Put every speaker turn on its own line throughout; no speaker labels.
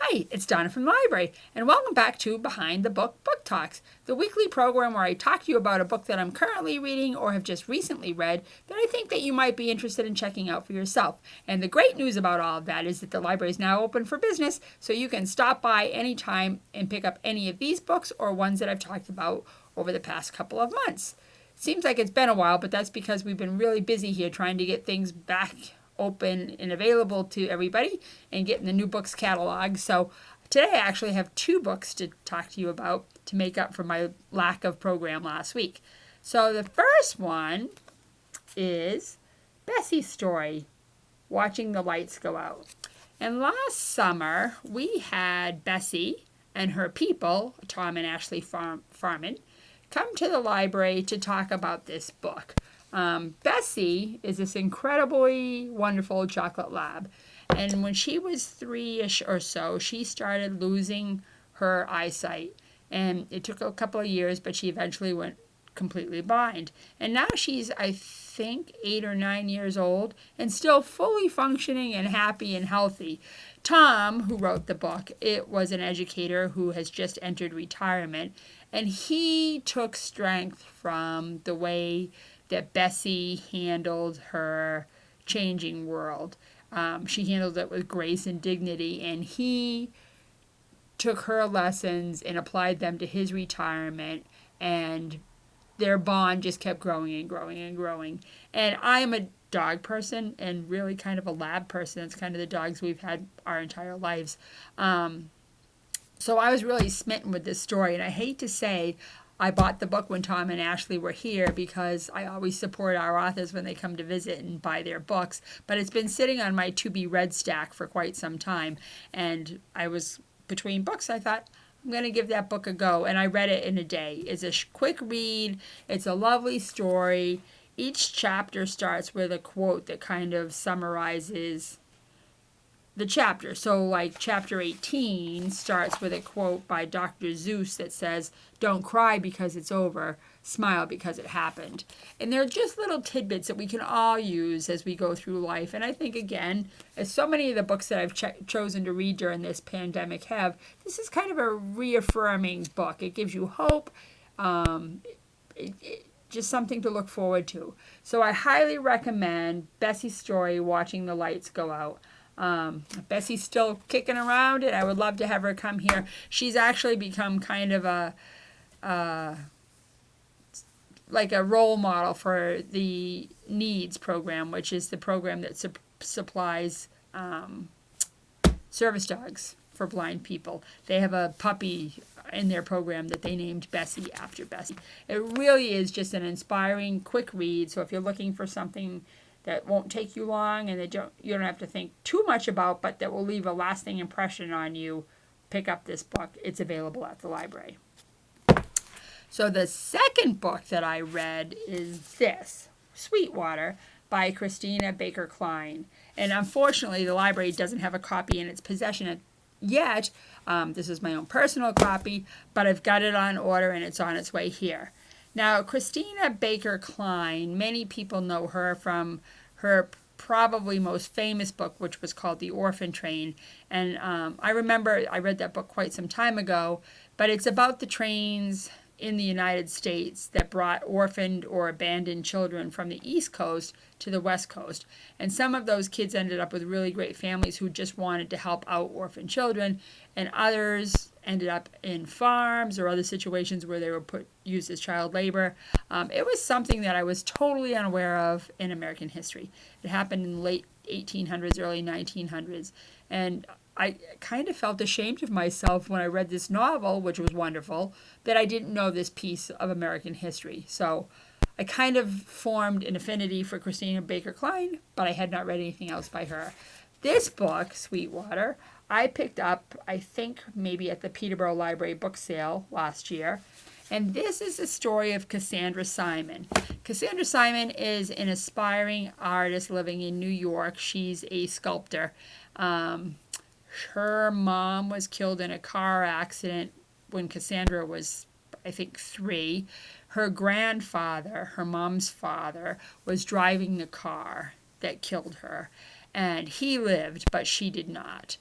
Hi, it's Donna from the library, and welcome back to Behind the Book Book Talks, the weekly program where I talk to you about a book that I'm currently reading or have just recently read that I think that you might be interested in checking out for yourself. And the great news about all of that is that the library is now open for business, so you can stop by anytime and pick up any of these books or ones that I've talked about over the past couple of months. Seems like it's been a while, but that's because we've been really busy here trying to get things back open and available to everybody and getting the new books catalog. So today I actually have two books to talk to you about to make up for my lack of program last week. So the first one is Bessies Story, Watching the Lights Go Out. And last summer we had Bessie and her people, Tom and Ashley Farmen, come to the library to talk about this book. Bessie is this incredibly wonderful chocolate lab. And when she was 3-ish or so, she started losing her eyesight. And it took a couple of years, but she eventually went completely blind. And now she's, I think, 8 or 9 years old and still fully functioning and happy and healthy. Tom, who wrote the book, it was an educator who has just entered retirement. And he took strength from the way that Bessie handled her changing world. She handled it with grace and dignity, and he took her lessons and applied them to his retirement, and their bond just kept growing and growing and growing. And I am a dog person and really kind of a lab person. It's kind of the dogs we've had our entire lives. So I was really smitten with this story, and I hate to say I bought the book when Tom and Ashley were here because I always support our authors when they come to visit and buy their books. But it's been sitting on my to-be-read stack for quite some time. And I was between books. I thought, I'm going to give that book a go. And I read it in a day. It's a quick read. It's a lovely story. Each chapter starts with a quote that kind of summarizes the chapter. So like chapter 18 starts with a quote by Dr. Zeus that says, "Don't cry because it's over, smile because it happened." And they're just little tidbits that we can all use as we go through life. And I think, again, as so many of the books that I've chosen to read during this pandemic have, this is kind of a reaffirming book. It gives you hope, just something to look forward to. So I highly recommend Bessie's Story, Watching the Lights Go Out. Bessie's still kicking around, and I would love to have her come here. She's actually become kind of like a role model for the NEEDS program, which is the program that supplies service dogs for blind people. They have a puppy in their program that they named Bessie after Bessie. It really is just an inspiring, quick read. So if you're looking for something that won't take you long and you don't have to think too much about, but that will leave a lasting impression on you, pick up this book. It's available at the library. So the second book that I read is this, Sweetwater, by Christina Baker Kline. And unfortunately, the library doesn't have a copy in its possession yet. This is my own personal copy, but I've got it on order and it's on its way here. Now, Christina Baker Kline, many people know her from her probably most famous book, which was called The Orphan Train. And I remember I read that book quite some time ago, but it's about the trains in the United States that brought orphaned or abandoned children from the East Coast to the West Coast. And some of those kids ended up with really great families who just wanted to help out orphan children, and others ended up in farms or other situations where they were used as child labor. It was something that I was totally unaware of in American history. It happened in the late 1800s, early 1900s, and I kind of felt ashamed of myself when I read this novel, which was wonderful, that I didn't know this piece of American history. So I kind of formed an affinity for Christina Baker Kline, but I had not read anything else by her. This book, Sweetwater, I picked up, I think, maybe at the Peterborough Library book sale last year. And this is the story of Cassandra Simon. Cassandra Simon is an aspiring artist living in New York. She's a sculptor. Her mom was killed in a car accident when Cassandra was, I think, 3. Her grandfather, her mom's father, was driving the car that killed her. And he lived, but she did not.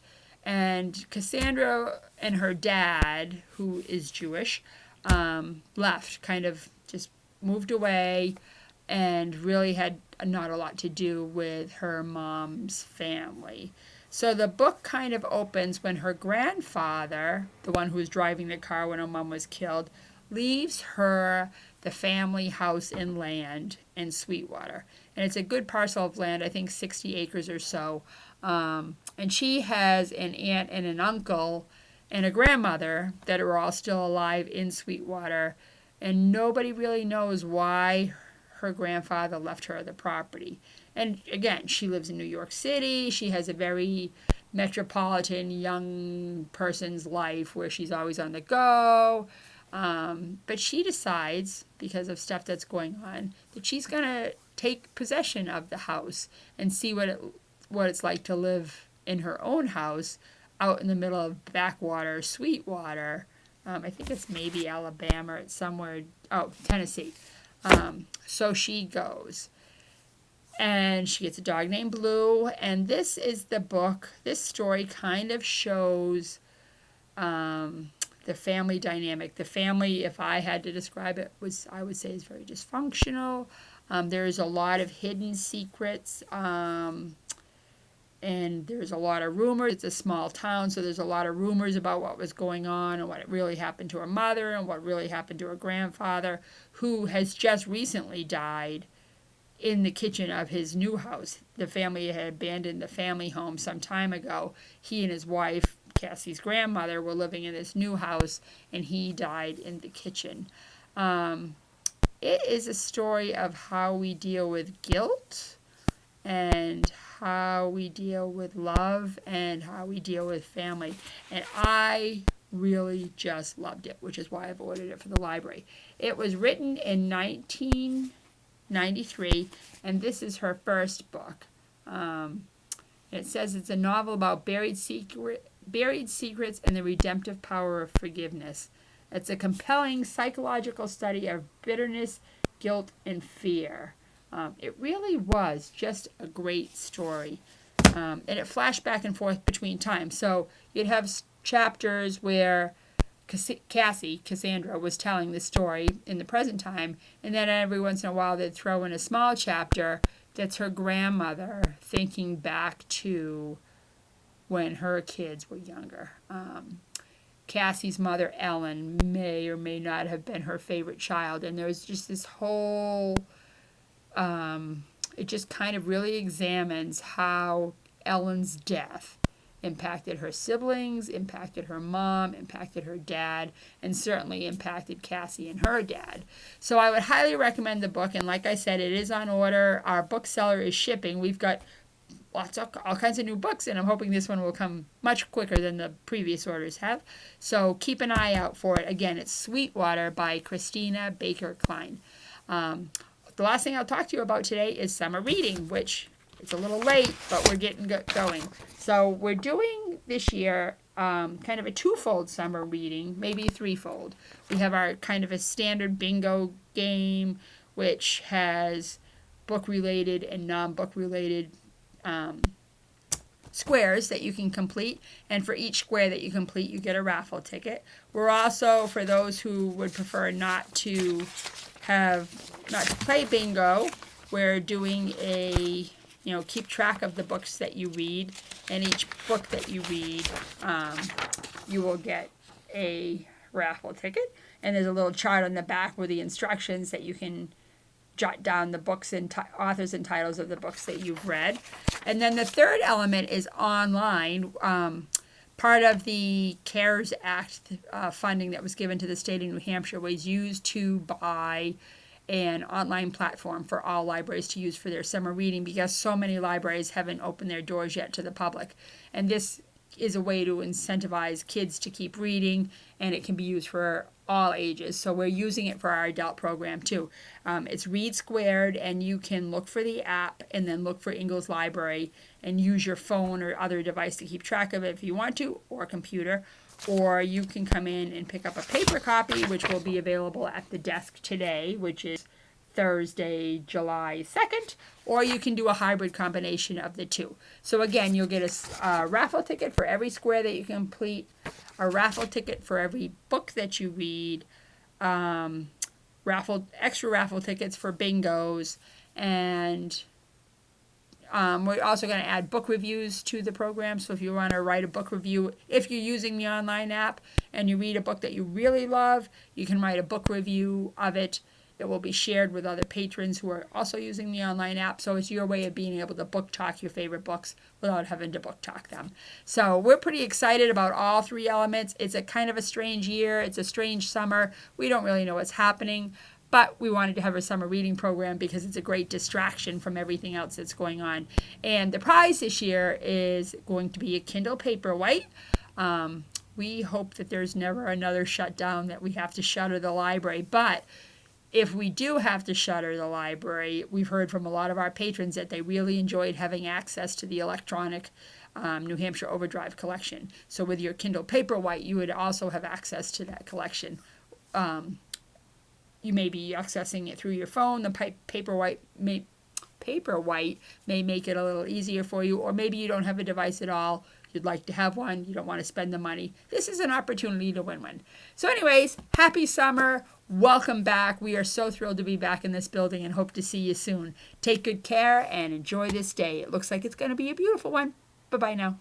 And Cassandra and her dad, who is Jewish, left, kind of just moved away, and really had not a lot to do with her mom's family. So the book kind of opens when her grandfather, the one who was driving the car when her mom was killed, leaves her the family house and land in Sweetwater. And it's a good parcel of land, I think 60 acres or so. And she has an aunt and an uncle and a grandmother that are all still alive in Sweetwater. And nobody really knows why her grandfather left her the property. And again, she lives in New York City. She has a very metropolitan young person's life where she's always on the go. But she decides, because of stuff that's going on, that she's going to take possession of the house and see what it's like to live in her own house out in the middle of backwater, Sweetwater. I think it's maybe Alabama or it's somewhere, Tennessee. So she goes. And she gets a dog named Blue. And this is the book. This story kind of shows the family dynamic. The family, if I had to describe it, I would say is very dysfunctional. There's a lot of hidden secrets. And there's a lot of rumors. It's a small town, so there's a lot of rumors about what was going on and what really happened to her mother and what really happened to her grandfather, who has just recently died in the kitchen of his new house. The family had abandoned the family home some time ago. He and his wife, Cassie's grandmother, were living in this new house, and he died in the kitchen. It is a story of how we deal with guilt and how we deal with love and how we deal with family. And I really just loved it, which is why I've ordered it for the library. It was written in 1993, and this is her first book. It says it's a novel about buried secrets and the redemptive power of forgiveness. It's a compelling psychological study of bitterness, guilt, and fear. It really was just a great story. And it flashed back and forth between times. So you'd have chapters where Cassandra, was telling the story in the present time, and then every once in a while they'd throw in a small chapter that's her grandmother thinking back to when her kids were younger. Cassie's mother, Ellen, may or may not have been her favorite child, and there's just this whole... it just kind of really examines how Ellen's death impacted her siblings, impacted her mom, impacted her dad, and certainly impacted Cassie and her dad. So I would highly recommend the book, and like I said, it is on order. Our bookseller is shipping. We've got all kinds of new books, and I'm hoping this one will come much quicker than the previous orders have. So keep an eye out for it. Again, it's Sweetwater by Christina Baker Kline. The last thing I'll talk to you about today is summer reading, which it's a little late, but we're getting going. So we're doing this year kind of a twofold summer reading, maybe threefold. We have our kind of a standard bingo game, which has book-related and non-book-related squares that you can complete, and for each square that you complete, you get a raffle ticket. We're also, for those who would prefer not to play bingo, we're doing a, keep track of the books that you read, and each book that you read, you will get a raffle ticket, and there's a little chart on the back with the instructions that you can jot down the books and authors and titles of the books that you've read. And then the third element is online. Part of the CARES Act funding that was given to the state of New Hampshire was used to buy an online platform for all libraries to use for their summer reading, because so many libraries haven't opened their doors yet to the public. And this is a way to incentivize kids to keep reading, and it can be used for all ages. So we're using it for our adult program too. It's Read Squared, and you can look for the app and then look for Ingalls Library and use your phone or other device to keep track of it if you want to, or a computer. Or you can come in and pick up a paper copy, which will be available at the desk today, which is Thursday, July 2nd, or you can do a hybrid combination of the two. So again, you'll get a raffle ticket for every square that you complete, a raffle ticket for every book that you read, extra raffle tickets for bingos, and we're also going to add book reviews to the program. So if you want to write a book review, if you're using the online app and you read a book that you really love, you can write a book review of it. It will be shared with other patrons who are also using the online app. So it's your way of being able to book talk your favorite books without having to book talk them. So we're pretty excited about all three elements. It's a kind of a strange year. It's a strange summer. We don't really know what's happening. But we wanted to have a summer reading program because it's a great distraction from everything else that's going on. And the prize this year is going to be a Kindle Paperwhite. We hope that there's never another shutdown that we have to shutter the library. But if we do have to shutter the library, we've heard from a lot of our patrons that they really enjoyed having access to the electronic New Hampshire Overdrive collection. So with your Kindle Paperwhite, you would also have access to that collection. You may be accessing it through your phone. The Paperwhite may make it a little easier for you, or maybe you don't have a device at all. You'd like to have one. You don't want to spend the money. This is an opportunity to win one. So anyways, happy summer. Welcome back. We are so thrilled to be back in this building and hope to see you soon. Take good care and enjoy this day. It looks like it's going to be a beautiful one. Bye-bye now.